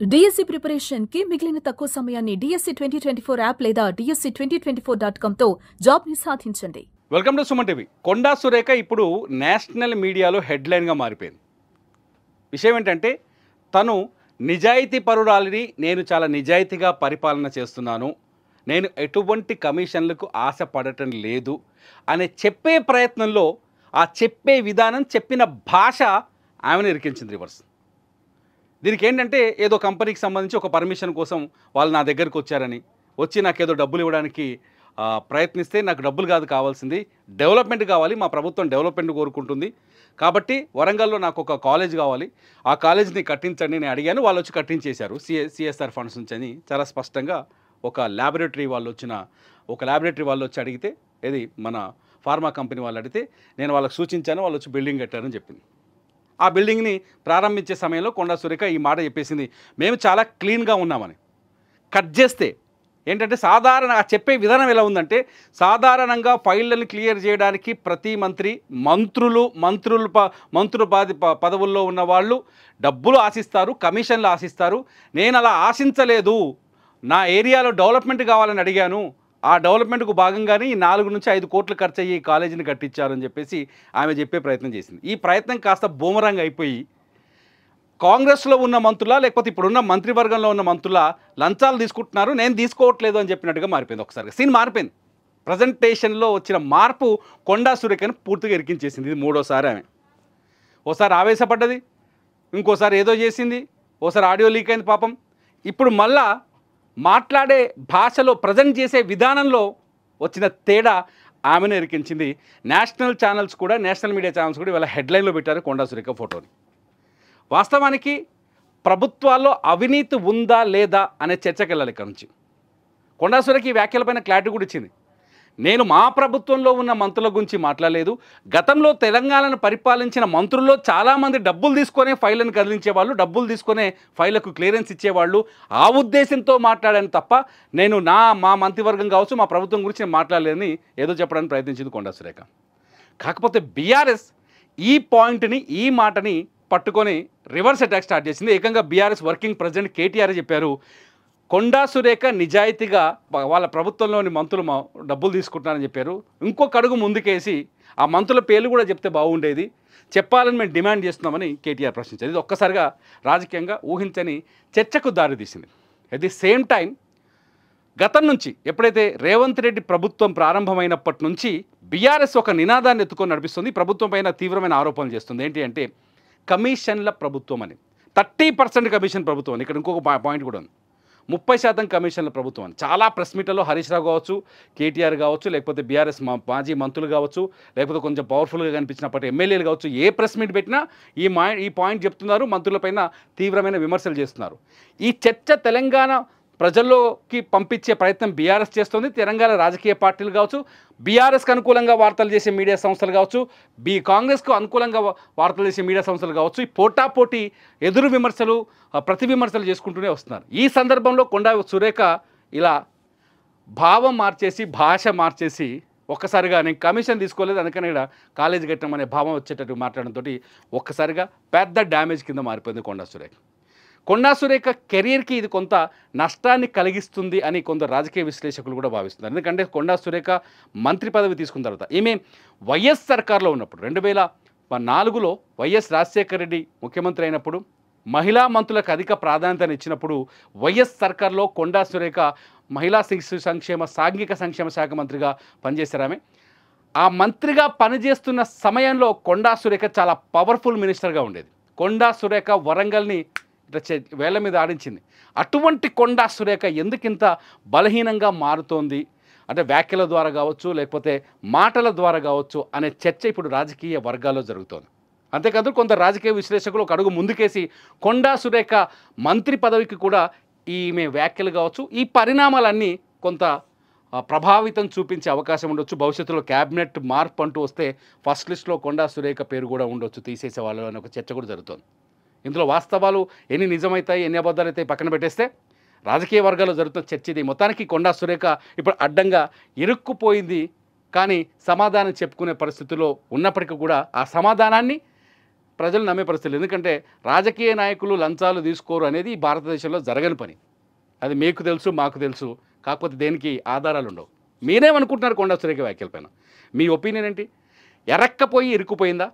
DSC preparation కి మిగిలిన తక్కువ సమయాన్ని డిఎస్సి 2024 యాప్ లేదా DSC2024.com తో జాబ్ ని సాధించండి. Welcome to Suman TV. Konda Surekha ఇప్పుడు నేషనల్ మీడియాలో హెడ్లైన్గా మారిపోయింది. విషయం ఏంటంటే తను నిజాయితీ పరురాలిని, నేను చాలా నిజాయితీగా పరిపాలన చేస్తున్నాను, నేను ఎటువంటి కమిషన్లకు ఆశపడటం లేదు అనే చెప్పే ప్రయత్నంలో ఆ చెప్పే విధానం, చెప్పిన భాష ఆమెను ఇరికించింది రివర్స్. దీనికి ఏంటంటే ఏదో కంపెనీకి సంబంధించి ఒక పర్మిషన్ కోసం వాళ్ళు నా దగ్గరికి వచ్చారని, వచ్చి నాకేదో డబ్బులు ఇవ్వడానికి ప్రయత్నిస్తే నాకు డబ్బులు కాదు కావాల్సింది, డెవలప్మెంట్ కావాలి, మా ప్రభుత్వం డెవలప్మెంట్ కోరుకుంటుంది, కాబట్టి వరంగల్లో నాకు ఒక కాలేజ్ కావాలి, ఆ కాలేజ్ని కట్టించండి నేను అడిగాను, వాళ్ళు వచ్చి కట్టించేశారు సిఎస్ఆర్ ఫండ్స్ నుంచి అని చాలా స్పష్టంగా ఒక ల్యాబొరేటరీ వాళ్ళు వచ్చి అడిగితే, ఇది మన ఫార్మా కంపెనీ వాళ్ళు అడిగితే నేను వాళ్ళకి సూచించాను, వాళ్ళు వచ్చి బిల్డింగ్ కట్టారని చెప్పింది. ఆ బిల్డింగ్ని ప్రారంభించే సమయంలో కొండా సురేఖ ఈ మాట చెప్పేసింది, మేము చాలా క్లీన్గా ఉన్నామని. కట్ చేస్తే ఏంటంటే సాధారణ చెప్పే విధానం ఎలా ఉందంటే, సాధారణంగా ఫైళ్ళని క్లియర్ చేయడానికి ప్రతి మంత్రులు పదవుల్లో ఉన్న వాళ్ళు డబ్బులు ఆశిస్తారు, కమిషన్లు ఆశిస్తారు. నేను అలా ఆశించలేదు, నా ఏరియాలో డెవలప్మెంట్ కావాలని అడిగాను, ఆ డెవలప్మెంట్కు భాగంగానే ఈ 4 నుంచి 5 కోట్లు ఖర్చు అయ్యి ఈ కాలేజీని కట్టించారని చెప్పేసి ఆమె చెప్పే ప్రయత్నం చేసింది. ఈ ప్రయత్నం కాస్త బూమరంగ్ అయిపోయి కాంగ్రెస్లో ఉన్న మంత్రుల, లేకపోతే ఇప్పుడున్న మంత్రివర్గంలో ఉన్న మంత్రుల లంచాలు తీసుకుంటున్నారు, నేను తీసుకోవట్లేదు అని చెప్పినట్టుగా మారిపోయింది. ఒకసారి సీన్ మారిపోయింది. ప్రజెంటేషన్లో వచ్చిన మార్పు కొండా సురేఖను పూర్తిగా ఇరికించేసింది. ఇది మూడోసారి ఆమె. ఓసారి ఆవేశపడ్డది, ఇంకోసారి ఏదో చేసింది, ఓసారి ఆడియో లీక్ అయింది పాపం. ఇప్పుడు మళ్ళా మాట్లాడే భాషలో, ప్రజెంట్ చేసే విధానంలో వచ్చిన తేడా ఆమెను ఇరికించింది. నేషనల్ మీడియా ఛానల్స్ కూడా ఇవాళ హెడ్లైన్లో పెట్టారు కొండా సురేఖ ఫోటోని. వాస్తవానికి ప్రభుత్వాల్లో అవినీతి ఉందా లేదా అనే చర్చకి వెళ్ళాలి. ఇక్కడ నుంచి కొండా సురేఖ ఈ వ్యాఖ్యలపైన క్లారిటీ కూడా ఇచ్చింది. నేను మా ప్రభుత్వంలో ఉన్న మంత్రుల గురించి మాట్లాడలేదు, గతంలో తెలంగాణను పరిపాలించిన మంత్రుల్లో చాలామంది డబ్బులు తీసుకునే ఫైళ్ళను కదిలించేవాళ్ళు, డబ్బులు తీసుకునే ఫైళ్లకు క్లియరెన్స్ ఇచ్చేవాళ్ళు, ఆ ఉద్దేశంతో మాట్లాడాను తప్ప నేను మా మంత్రివర్గం కావచ్చు, మా ప్రభుత్వం గురించి నేను మాట్లాడలేదని ఏదో చెప్పడానికి ప్రయత్నించింది కొండా సురేఖ. కాకపోతే బీఆర్ఎస్ ఈ పాయింట్ని, ఈ మాటని పట్టుకొని రివర్స్ అటాక్ స్టార్ట్ చేసింది. ఏకంగా బీఆర్ఎస్ వర్కింగ్ ప్రెసిడెంట్ కేటీఆర్ చెప్పారు, కొండా సురేఖ నిజాయితీగా వాళ్ళ ప్రభుత్వంలోని మంత్రులు డబ్బులు తీసుకుంటున్నారని చెప్పారు. ఇంకొక అడుగు ముందుకేసి ఆ మంత్రుల పేర్లు కూడా చెప్తే బాగుండేది, చెప్పాలని మేము డిమాండ్ చేస్తున్నామని కేటీఆర్ ప్రశ్నించారు. ఇది ఒక్కసారిగా రాజకీయంగా ఊహించని చర్చకు దారితీసింది. అట్ ది సేమ్ టైం గతం నుంచి ఎప్పుడైతే రేవంత్ రెడ్డి ప్రభుత్వం ప్రారంభమైనప్పటి నుంచి బీఆర్ఎస్ ఒక నినాదాన్ని ఎత్తుకొని నడిపిస్తుంది, ప్రభుత్వం పైన తీవ్రమైన ఆరోపణలు చేస్తుంది. ఏంటి అంటే కమిషన్ల ప్రభుత్వం అని. 30% కమిషన్ ప్రభుత్వం అని. ఇక్కడ ఇంకొక పాయింట్ కూడా ఉంది, 30% కమిషన్ల ప్రభుత్వం అని. చాలా ప్రెస్ మీట్లలో హరీష్ రావు కావచ్చు, కేటీఆర్ కావచ్చు, లేకపోతే బీఆర్ఎస్ మాజీ మంత్రులు కావచ్చు, లేకపోతే కొంచెం పవర్ఫుల్గా కనిపించినప్పటి ఎమ్మెల్యేలు కావచ్చు, ఏ ప్రెస్ మీట్ పెట్టినా ఈ పాయింట్ చెప్తున్నారు, మంత్రులపైన తీవ్రమైన విమర్శలు చేస్తున్నారు. ఈ చర్చ తెలంగాణ ప్రజల్లోకి పంపించే ప్రయత్నం బీఆర్ఎస్ చేస్తుంది. తెలంగాణ రాజకీయ పార్టీలు కావచ్చు, బీఆర్ఎస్కి అనుకూలంగా వార్తలు చేసే మీడియా సంస్థలు కావచ్చు, కాంగ్రెస్కు అనుకూలంగా వార్తలు చేసే మీడియా సంస్థలు కావచ్చు, ఈ పోటాపోటీ ఎదురు విమర్శలు, ప్రతి విమర్శలు చేసుకుంటూనే వస్తున్నారు. ఈ సందర్భంలో కొండా సురేఖ ఇలా భావం మార్చేసి, భాష మార్చేసి, ఒక్కసారిగా నేను కమిషన్ తీసుకోలేదు అందుకని ఇక్కడ కాలేజీ కట్టమనే భావం వచ్చేటట్టు మాట్లాడడంతో ఒక్కసారిగా పెద్ద డ్యామేజ్ కింద మారిపోయింది కొండా సురేఖ. కొండా సురేఖ కెరీర్కి ఇది కొంత నష్టాన్ని కలిగిస్తుంది అని కొందరు రాజకీయ విశ్లేషకులు కూడా భావిస్తున్నారు. ఎందుకంటే కొండా సురేఖ మంత్రి పదవి తీసుకున్న తర్వాత ఈమె వైఎస్ సర్కార్లో ఉన్నప్పుడు 2004లో వైఎస్ రాజశేఖర రెడ్డి ముఖ్యమంత్రి అయినప్పుడు మహిళా మంత్రులకు అధిక ప్రాధాన్యతను ఇచ్చినప్పుడు వైఎస్ సర్కార్లో కొండా సురేఖ మహిళా సాంఘిక సంక్షేమ శాఖ మంత్రిగా పనిచేశారు. ఆమె ఆ మంత్రిగా పనిచేస్తున్న సమయంలో కొండా సురేఖ చాలా పవర్ఫుల్ మినిస్టర్గా ఉండేది. కొండా సురేఖ వరంగల్ని వేళ్ల మీద ఆడించింది. అటువంటి కొండా సురేఖ ఎందుకింత బలహీనంగా మారుతోంది అంటే వ్యాఖ్యల ద్వారా కావచ్చు, లేకపోతే మాటల ద్వారా కావచ్చు అనే చర్చ ఇప్పుడు రాజకీయ వర్గాల్లో జరుగుతోంది. అంతేకాదు కొందరు రాజకీయ విశ్లేషకులు ఒక అడుగు ముందుకేసి కొండా సురేఖ మంత్రి పదవికి కూడా ఈమె వ్యాఖ్యలు కావచ్చు, ఈ పరిణామాలన్నీ కొంత ప్రభావితం చూపించే అవకాశం ఉండొచ్చు. భవిష్యత్తులో క్యాబినెట్ మార్పు అంటూ వస్తే ఫస్ట్ లిస్ట్లో కొండా సురేఖ పేరు కూడా ఉండొచ్చు, తీసేసే వాళ్ళు అనే ఒక చర్చ కూడా జరుగుతోంది. ఇందులో వాస్తవాలు ఎన్ని నిజమవుతాయి, ఎన్ని అబద్ధాలు అయితే పక్కన పెట్టేస్తే రాజకీయ వర్గాల్లో జరుగుతున్న చర్చ ఇది. మొత్తానికి కొండా సురేఖ ఇప్పుడు అడ్డంగా ఇరుక్కుపోయింది, కానీ సమాధానం చెప్పుకునే పరిస్థితిలో ఉన్నప్పటికీ కూడా ఆ సమాధానాన్ని ప్రజలు నమ్మే పరిస్థితులు. ఎందుకంటే రాజకీయ నాయకులు లంచాలు తీసుకోరు అనేది ఈ భారతదేశంలో జరగని పని. అది మీకు తెలుసు, మాకు తెలుసు. కాకపోతే దేనికి ఆధారాలు ఉండవు. మీరేమనుకుంటున్నారు కొండా సురేఖ వ్యాఖ్యల పైన? మీ ఒపీనియన్ ఏంటి? ఎరక్కపోయి ఇరుక్కుపోయిందా?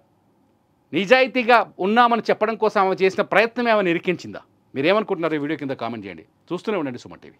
నిజాయితీగా ఉన్నామని చెప్పడం కోసం ఆమె చేసిన ప్రయత్నం ఏమైనా ఇరికించిందా? మీరేమనుకుంటున్నారు? ఈ వీడియో కింద కామెంట్ చేయండి. చూస్తూనే ఉండండి సుమన్ టీవీ.